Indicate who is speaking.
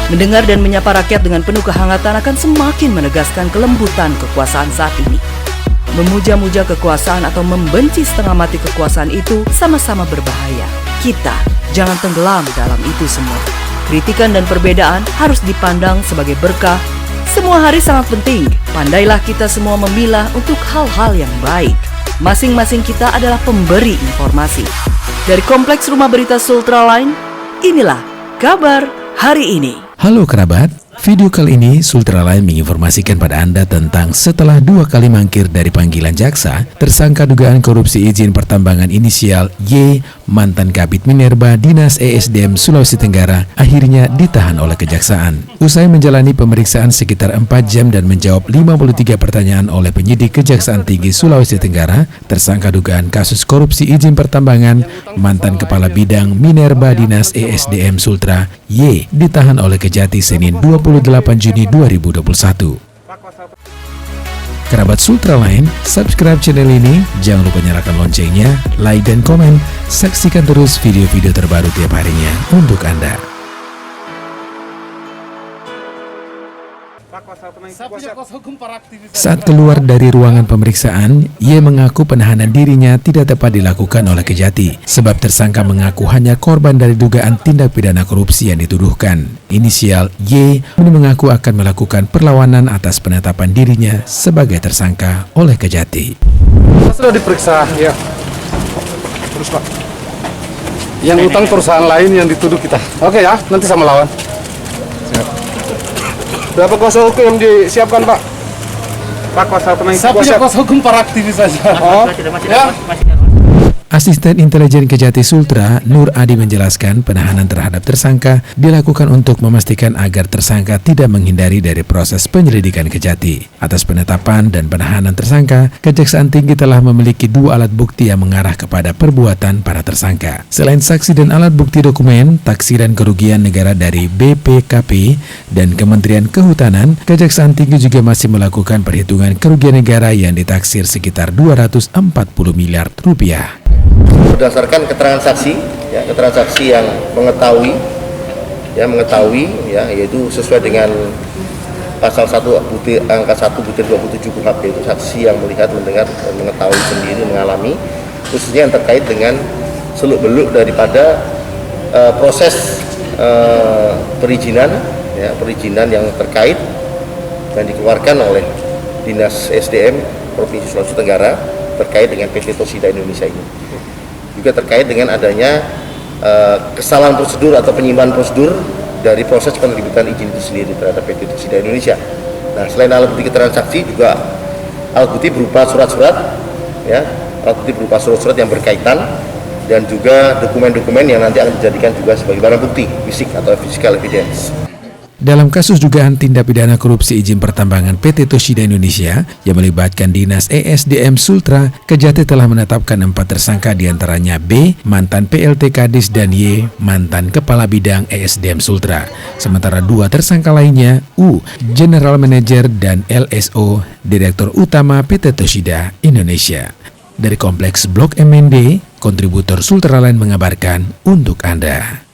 Speaker 1: Mendengar dan menyapa rakyat dengan penuh kehangatan akan semakin menegaskan kelembutan kekuasaan saat ini. Memuja-muja kekuasaan atau membenci setengah mati kekuasaan itu sama-sama berbahaya. Kita jangan tenggelam dalam itu semua. Kritikan dan perbedaan harus dipandang sebagai berkah. Semua hari sangat penting. Pandailah kita semua memilah untuk hal-hal yang baik. Masing-masing kita adalah pemberi informasi. Dari Kompleks Rumah Berita Sultraline, inilah kabar hari ini.
Speaker 2: Halo kerabat, video kali ini Sultraline menginformasikan pada Anda tentang setelah 2 kali mangkir dari panggilan jaksa, tersangka dugaan korupsi izin pertambangan inisial Y, mantan Kabid Minerba Dinas ESDM Sulawesi Tenggara, akhirnya ditahan oleh Kejaksaan. Usai menjalani pemeriksaan sekitar 4 jam dan menjawab 53 pertanyaan oleh penyidik Kejaksaan Tinggi Sulawesi Tenggara, tersangka dugaan kasus korupsi izin pertambangan, mantan Kepala Bidang Minerba Dinas ESDM Sultra, Y, ditahan oleh Kejati Senin 28 Juni 2021. Kerabat Sultraline, subscribe channel ini, jangan lupa nyalakan loncengnya, like dan komen, saksikan terus video-video terbaru tiap harinya untuk Anda. Saat keluar dari ruangan pemeriksaan, Y mengaku penahanan dirinya tidak tepat dilakukan oleh Kejati, sebab tersangka mengaku hanya korban dari dugaan tindak pidana korupsi yang dituduhkan. Inisial Y mengaku akan melakukan perlawanan atas penetapan dirinya sebagai tersangka oleh Kejati.
Speaker 3: Sudah diperiksa, ya. Terus Pak, yang utang perusahaan lain yang dituduh kita. Oke ya, nanti sama lawan. Berapa kuasa hukum yang disiapkan Pak? Pak kuasa hukum yang
Speaker 4: Saya punya kuasa hukum para aktivis saja.
Speaker 3: Oh, ya.
Speaker 2: Asisten Intelijen Kejati Sultra, Nur Adi menjelaskan penahanan terhadap tersangka dilakukan untuk memastikan agar tersangka tidak menghindari dari proses penyelidikan Kejati. Atas penetapan dan penahanan tersangka, Kejaksaan Tinggi telah memiliki 2 alat bukti yang mengarah kepada perbuatan para tersangka. Selain saksi dan alat bukti dokumen, taksiran kerugian negara dari BPKP dan Kementerian Kehutanan, Kejaksaan Tinggi juga masih melakukan perhitungan kerugian negara yang ditaksir sekitar 240 miliar rupiah.
Speaker 5: Berdasarkan keterangan saksi, ya, keterangan saksi yang mengetahui, yaitu sesuai dengan pasal 1 butir angka 1 butir 27 KUHP, yaitu saksi yang melihat, mendengar, mengetahui sendiri, mengalami, khususnya yang terkait dengan seluk-beluk daripada proses perizinan yang terkait dan dikeluarkan oleh Dinas SDM Provinsi Sulawesi Tenggara terkait dengan PT Tosida Indonesia ini. Juga terkait dengan adanya kesalahan prosedur atau penyimpangan prosedur dari proses penerbitan izin itu sendiri terhadap PT Tosida Indonesia. Nah, selain alat bukti keterangan saksi, juga alat bukti berupa surat-surat, ya, alat bukti berupa surat-surat yang berkaitan dan juga dokumen-dokumen yang nanti akan dijadikan juga sebagai barang bukti fisik atau physical evidence.
Speaker 2: Dalam kasus dugaan tindak pidana korupsi izin pertambangan PT Tosida Indonesia yang melibatkan Dinas ESDM Sultra, Kejati telah menetapkan 4 tersangka diantaranya B, mantan PLT Kadis, dan Y, mantan Kepala Bidang ESDM Sultra. Sementara 2 tersangka lainnya, U, General Manager, dan LSO, Direktur Utama PT Tosida Indonesia. Dari Kompleks Blok MND, kontributor Sultraline mengabarkan untuk Anda.